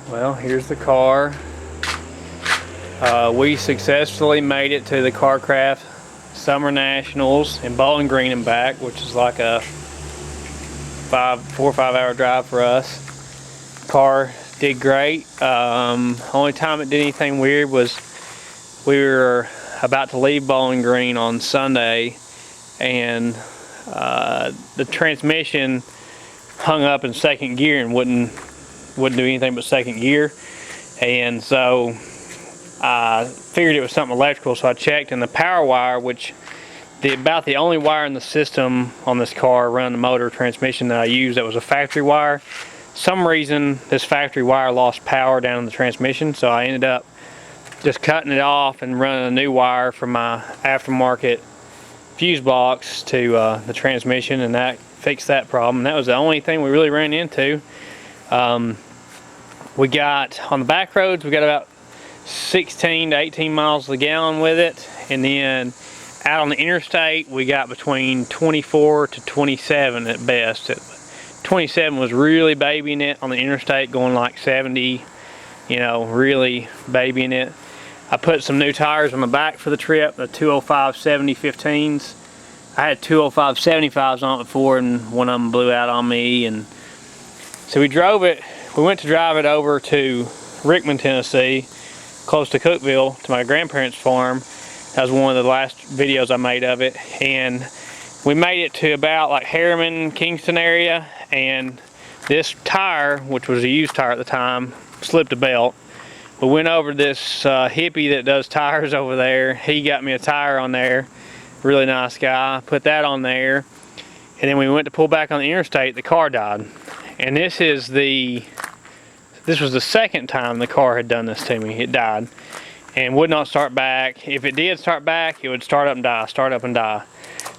Well, here's the car. We successfully made it to the Carcraft Summer Nationals in Bowling Green and back, which is like a 4 or 5 hour drive for us. Car did great. Only time it did anything weird was we were about to leave Bowling Green on Sunday, and the transmission hung up in second gear and wouldn't do anything but second gear. And so I figured it was something electrical, so I checked, and the power wire, which about the only wire in the system on this car running the motor transmission that I used that was a factory wire, some reason this factory wire lost power down in the transmission, so I ended up just cutting it off and running a new wire from my aftermarket fuse box to the transmission, and that fixed that problem. That was the only thing we really ran into. We got on the back roads, we got about 16 to 18 miles a gallon with it, and then out on the interstate we got between 24 to 27 at best. 27 was really babying it on the interstate, going like 70, you know, really babying it. I put some new tires on the back for the trip, the 205 70-15s. I had 205 75s on it before, and one of them blew out on me, and so we drove it. We went to drive it over to Rickman, Tennessee, close to Cookeville, to my grandparents' farm. That was one of the last videos I made of it, and we made it to about like Harriman, Kingston area, and this tire, which was a used tire at the time, slipped a belt. We went over to this hippie that does tires over there. He got me a tire on there, really nice guy. Put that on there, and then we went to pull back on the interstate. The car died, and this was the second time the car had done this to me. It died and would not start back. If it did start back, it would start up and die, start up and die.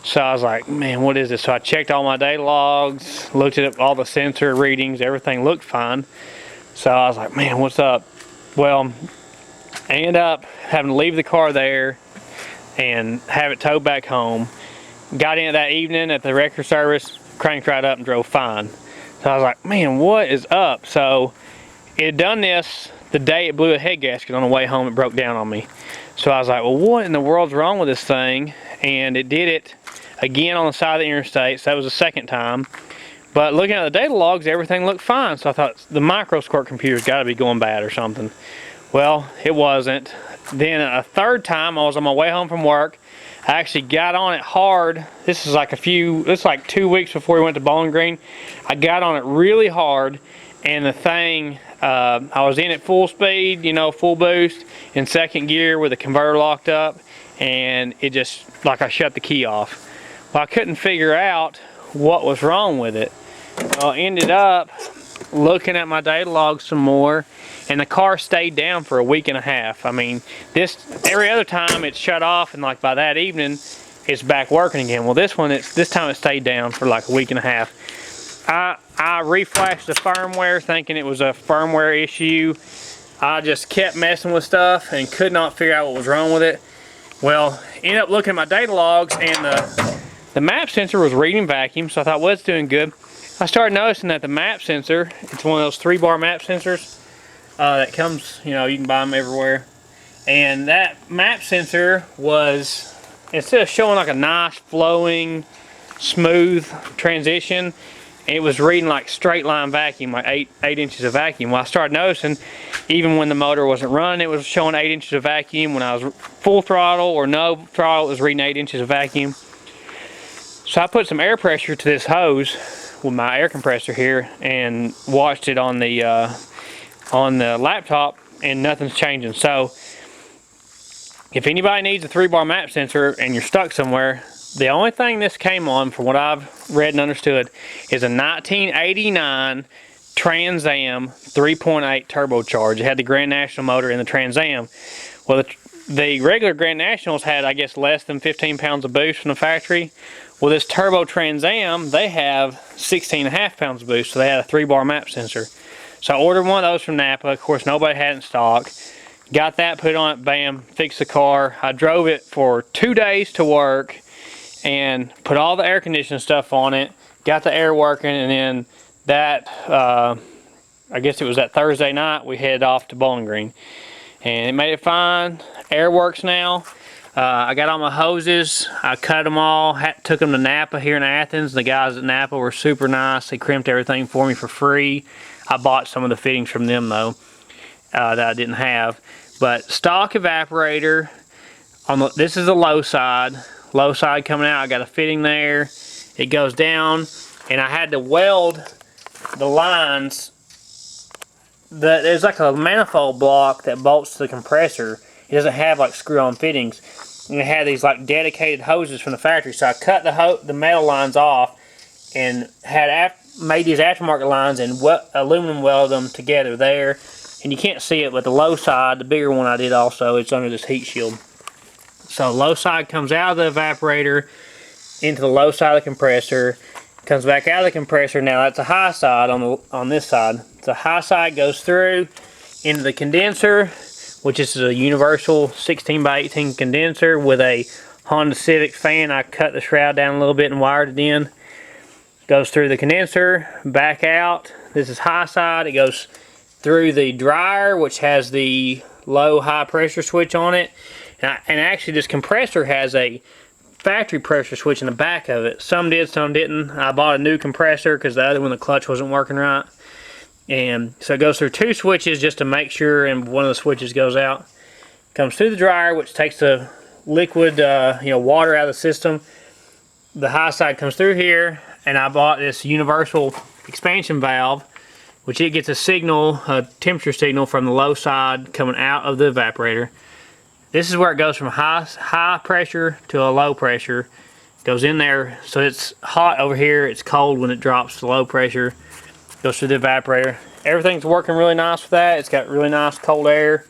So I was like, man, what is this? So I checked all my data logs, looked at all the sensor readings, everything looked fine. So I was like, man, what's up? Well, I ended up having to leave the car there and have it towed back home. Got in it that evening at the wrecker service, cranked right up and drove fine. So I was like, man, what is up? So it had done this the day it blew a head gasket. On the way home, it broke down on me. So I was like, well, what in the world's wrong with this thing? And it did it again on the side of the interstate, so that was the second time. But looking at the data logs, everything looked fine, so I thought the microsquirt computer's got to be going bad or something. Well, it wasn't. Then a third time, I was on my way home from work. I actually got on it hard. This is like 2 weeks before we went to Bowling Green. I got on it really hard, and the thing, I was in at full speed, you know, full boost, in second gear with the converter locked up, and it just, like I shut the key off. Well, I couldn't figure out what was wrong with it. Well, I ended up looking at my data logs some more, and the car stayed down for a week and a half. I mean, every other time it's shut off, and like by that evening it's back working again. Well, this time it stayed down for like a week and a half. I reflashed the firmware thinking it was a firmware issue. I just kept messing with stuff and could not figure out what was wrong with it. Well, ended up looking at my data logs, and the map sensor was reading vacuum, so I thought, well, it's doing good. I started noticing that the map sensor, it's one of those 3-bar map sensors that comes, you know, you can buy them everywhere. And that map sensor was, instead of showing like a nice flowing, smooth transition, it was reading like straight line vacuum, like 8 inches of vacuum. Well, I started noticing, even when the motor wasn't running, it was showing 8 inches of vacuum. When I was full throttle or no throttle, it was reading 8 inches of vacuum. So I put some air pressure to this hose with my air compressor here and watched it on the laptop, and nothing's changing. So if anybody needs a 3-bar map sensor and you're stuck somewhere, the only thing this came on, from what I've read and understood, is a 1989 Trans Am 3.8 turbocharged. It had the Grand National motor in the Trans Am. Well, the regular Grand Nationals had, I guess, less than 15 pounds of boost from the factory. Well, this Turbo Trans Am, they have 16.5 pounds of boost, so they had a 3-bar map sensor. So I ordered one of those from Napa. Of course, nobody had it in stock. Got that, put on it, bam, fixed the car. I drove it for 2 days to work and put all the air conditioning stuff on it, got the air working, and then that I guess it was that Thursday night, we headed off to Bowling Green. And it made it fine. Air works now. I got all my hoses. I cut them all. Took them to Napa here in Athens. The guys at Napa were super nice. They crimped everything for me for free. I bought some of the fittings from them though that I didn't have. But stock evaporator. This is the low side. Low side coming out. I got a fitting there. It goes down, and I had to weld the lines. There's like a manifold block that bolts to the compressor. It doesn't have like screw-on fittings. And it had these like dedicated hoses from the factory. So I cut the metal lines off and made these aftermarket lines and aluminum welded them together there. And you can't see it, but the low side, the bigger one I did also, it's under this heat shield. So low side comes out of the evaporator into the low side of the compressor. Comes back out of the compressor. Now that's a high side on this side. The high side goes through into the condenser, which is a universal 16 by 18 condenser with a Honda Civic fan. I cut the shroud down a little bit and wired it in. Goes through the condenser, back out. This is high side. It goes through the dryer, which has the low high pressure switch on it. And actually this compressor has a factory pressure switch in the back of it. Some did, some didn't. I bought a new compressor because the other one, the clutch wasn't working right. And so it goes through 2 switches just to make sure, and one of the switches goes out. Comes through the dryer, which takes the liquid, water out of the system. The high side comes through here, and I bought this universal expansion valve, which it gets a signal, a temperature signal from the low side coming out of the evaporator. This is where it goes from high pressure to a low pressure. Goes in there, so it's hot over here, it's cold when it drops to low pressure. Goes through the evaporator. Everything's working really nice with that. It's got really nice cold air.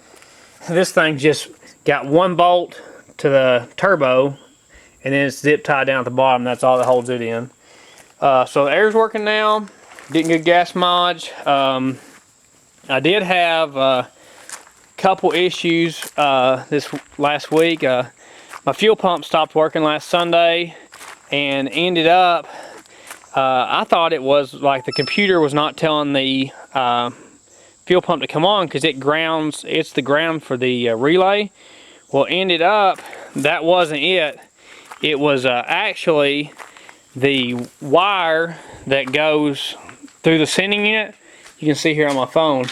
This thing just got 1 bolt to the turbo, and then it's zip tied down at the bottom. That's all that holds it in. So the air's working now. Getting good gas mileage. I did have a couple issues this last week. My fuel pump stopped working last Sunday, and ended up I thought it was like the computer was not telling the fuel pump to come on because it's the ground for the relay. Well, ended up that wasn't it. It was actually the wire that goes through the sending unit. You can see here on my phone,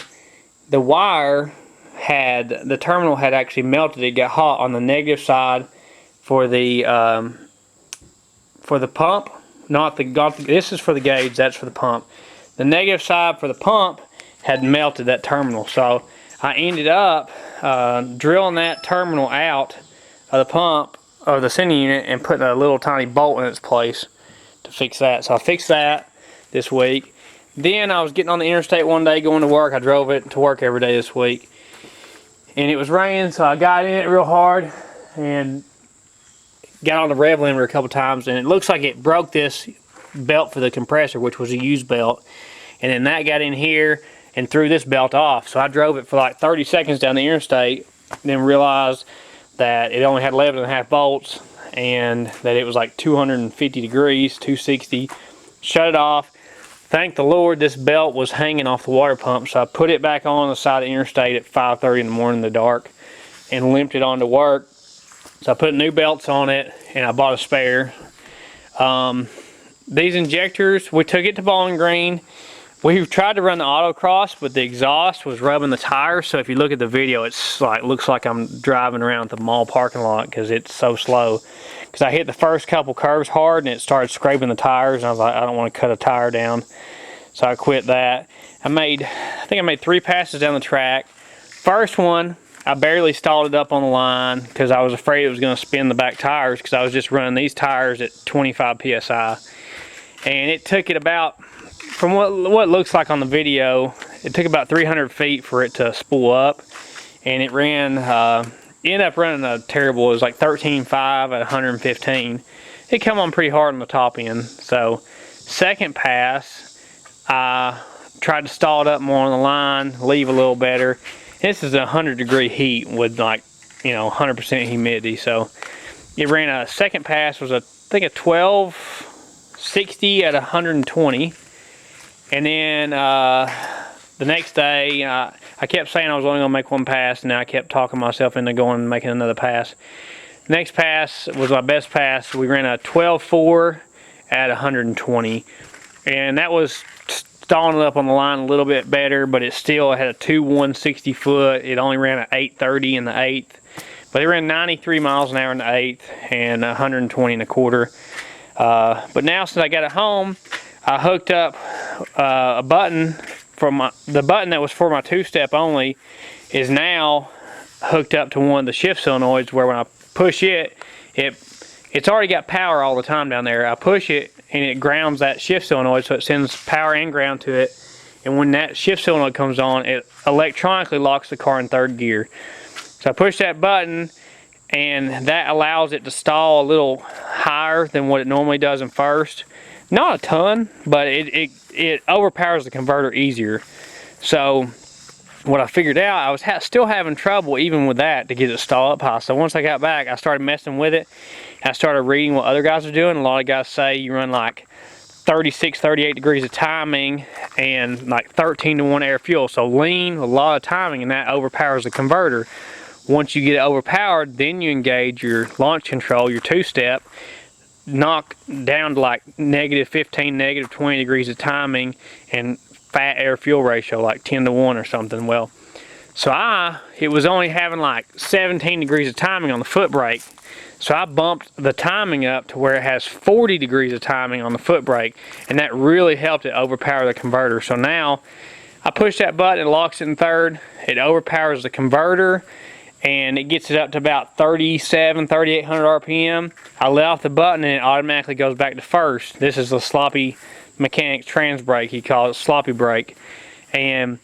the wire the terminal had actually melted. It got hot on the negative side for the pump. This is for the gauge, that's for the pump. The negative side for the pump had melted that terminal. So I ended up drilling that terminal out of the pump, of the sending unit, and putting a little tiny bolt in its place to fix that. So I fixed that this week. Then I was getting on the interstate one day going to work. I drove it to work every day this week. And it was raining, so I got in it real hard and got on the rev limiter a couple times, and it looks like it broke this belt for the compressor, which was a used belt, and then that got in here and threw this belt off. So I drove it for like 30 seconds down the interstate, then realized that it only had 11.5 volts and that it was like 250 degrees, 260. Shut it off. Thank the Lord this belt was hanging off the water pump, so I put it back on the side of the interstate at 5:30 in the morning in the dark and limped it on to work. So I put new belts on it, and I bought a spare. These injectors, we took it to Bowling Green. We tried to run the autocross, but the exhaust was rubbing the tires. So if you look at the video, it's like looks like I'm driving around the mall parking lot because it's so slow. Because I hit the first couple curves hard, and it started scraping the tires, and I was like, I don't want to cut a tire down. So I quit that. I think I made 3 passes down the track. First one, I barely stalled it up on the line because I was afraid it was going to spin the back tires because I was just running these tires at 25 psi. And it took it about, from what it looks like on the video, it took about 300 feet for it to spool up. And it ran, ended up running a terrible, it was like 13.5 at 115. It come on pretty hard on the top end. So second pass, I tried to stall it up more on the line, leave a little better. This is 100-degree heat with like, 100% humidity. So it ran a second pass was I think a 1260 at 120, and then the next day, I kept saying I was only going to make one pass, and now I kept talking myself into going and making another pass. Next pass was my best pass. We ran a 12.4 at 120, and that was stalling it up on the line a little bit better, but it still had a 2.160 foot. It only ran at 830 in the 8th, but it ran 93 miles an hour in the 8th and 120 and a quarter. But now since I got it home, I hooked up a button for the button that was for my two-step only is now hooked up to one of the shift solenoids, where when I push it, it's already got power all the time down there. I push it and it grounds that shift solenoid, so it sends power and ground to it, and when that shift solenoid comes on, it electronically locks the car in third gear. So I push that button, and that allows it to stall a little higher than what it normally does in first. Not a ton, but it overpowers the converter easier. So what I figured out, I was still having trouble even with that to get it stall up high. So once I got back, I started messing with it. I started reading what other guys are doing. A lot of guys say you run like 36, 38 degrees of timing and like 13-to-1 air fuel. So lean, a lot of timing, and that overpowers the converter. Once you get it overpowered, then you engage your launch control, your two-step, knock down to like -15, -20 degrees of timing, and fat air fuel ratio like 10-to-1 or something. Well, so it was only having like 17 degrees of timing on the foot brake. So I bumped the timing up to where it has 40 degrees of timing on the foot brake, and that really helped it overpower the converter. So now I push that button, it locks it in third, it overpowers the converter, and it gets it up to about 3,800 RPM. I let off the button and it automatically goes back to first. This is the sloppy mechanics trans brake, he calls it, sloppy brake. And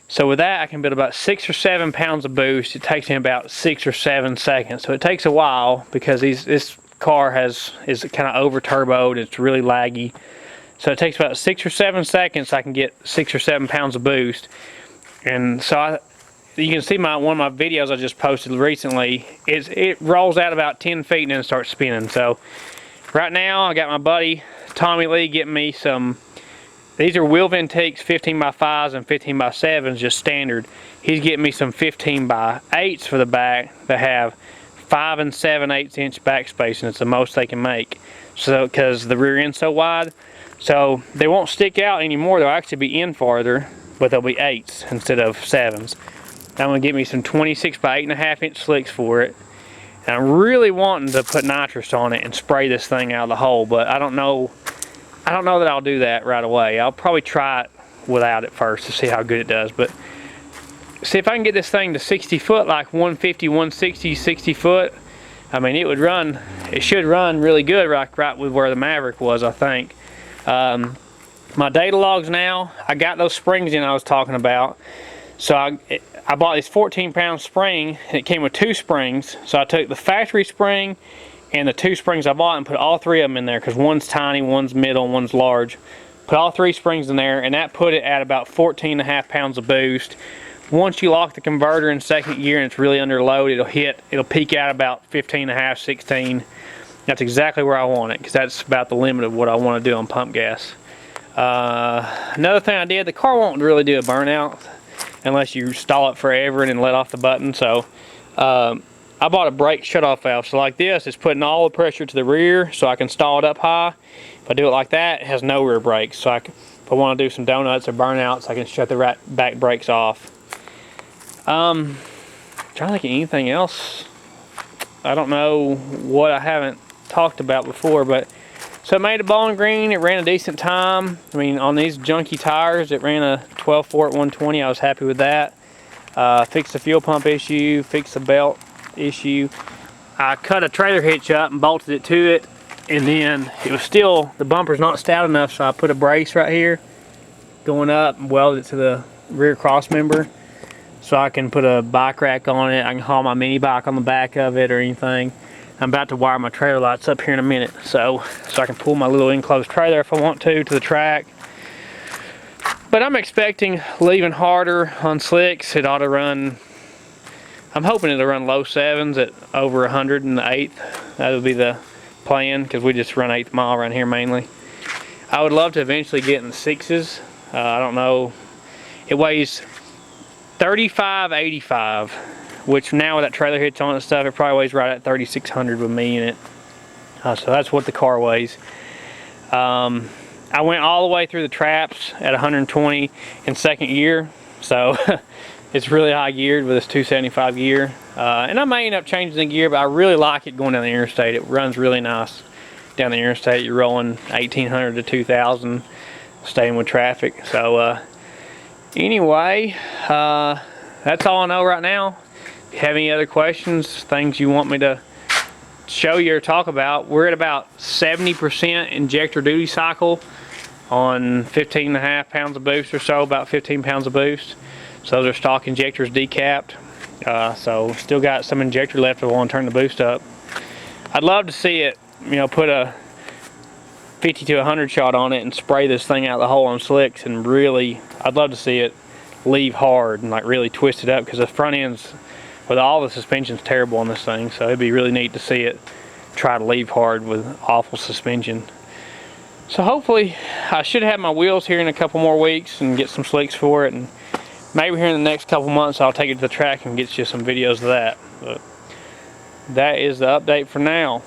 so with that, I can build about 6 or 7 pounds of boost. It takes me about 6 or 7 seconds. So it takes a while because this car is kind of over turboed. It's really laggy. So it takes about 6 or 7 seconds so I can get 6 or 7 pounds of boost. And so you can see one of my videos I just posted recently. It rolls out about 10 feet and then starts spinning. So right now I got my buddy Tommy Lee getting me some. These are wheel Venteeks 15x5s and 15x7s, just standard. He's getting me some 15x8s for the back that have 5 and 7/8 inch back space, and it's the most they can make. So because the rear end's so wide, so they won't stick out anymore. They'll actually be in farther, but they'll be 8s instead of 7s. I'm gonna get me some 26x8.5 inch slicks for it. And I'm really wanting to put nitrous on it and spray this thing out of the hole, but I don't know that I'll do that right away. I'll probably try it without it first to see how good it does. But see if I can get this thing to 60 foot, like 150, 160, 60 foot. I mean, it should run really good right with where the Maverick was, I think. My data logs now, I got those springs in I was talking about. So I bought this 14-pound spring, and it came with 2 springs. So I took the factory spring and the 2 springs I bought and put all 3 of them in there, because one's tiny, one's middle, and one's large. Put all 3 springs in there, and that put it at about 14.5 pounds of boost. Once you lock the converter in second gear and it's really under load, it'll peak out about 15.5, 16. That's exactly where I want it, because that's about the limit of what I want to do on pump gas. Another thing I did, the car won't really do a burnout unless you stall it forever and then let off the button. So I bought a brake shutoff valve. So like this, it's putting all the pressure to the rear so I can stall it up high. If I do it like that, it has no rear brakes. So if I want to do some donuts or burnouts, I can shut the back brakes off. Trying to think of anything else. I don't know what I haven't talked about before, but so it made a Bowling Green. It ran a decent time. I mean, on these junky tires, it ran a 12.4 at 120. I was happy with that. Fixed the fuel pump issue, fixed the belt issue. I cut a trailer hitch up and bolted it to it, and then it was still, the bumper's not stout enough, so I put a brace right here going up and welded it to the rear cross member so I can put a bike rack on it. I can haul my mini bike on the back of it or anything. I'm about to wire my trailer lights up here in a minute, so I can pull my little enclosed trailer if I want to the track. But I'm expecting leaving harder on slicks. It ought to run, I'm hoping it'll run low 7s at over 100 in the 8th. That would be the plan, because we just run 1/8 mile around here mainly. I would love to eventually get in the 6s. I don't know. It weighs 3585, which now with that trailer hitch on it and stuff, it probably weighs right at 3600 with me in it. So that's what the car weighs. I went all the way through the traps at 120 in second gear, so it's really high geared with this 275 gear. And I may end up changing the gear, but I really like it going down the interstate. It runs really nice down the interstate. You're rolling 1800 to 2000, staying with traffic. So anyway, that's all I know right now. If you have any other questions, things you want me to show you or talk about, we're at about 70% injector duty cycle on 15.5 pounds of boost or so, about 15 pounds of boost. So those are stock injectors, decapped. So still got some injector left if I want to turn the boost up. I'd love to see it, you know, put a 50 to 100 shot on it and spray this thing out the hole on slicks, and really, I'd love to see it leave hard and like really twist it up, because the front ends with all the suspension's terrible on this thing. So it'd be really neat to see it try to leave hard with awful suspension. So hopefully I should have my wheels here in a couple more weeks and get some slicks for it, and maybe here in the next couple months I'll take it to the track and get you some videos of that. But that is the update for now.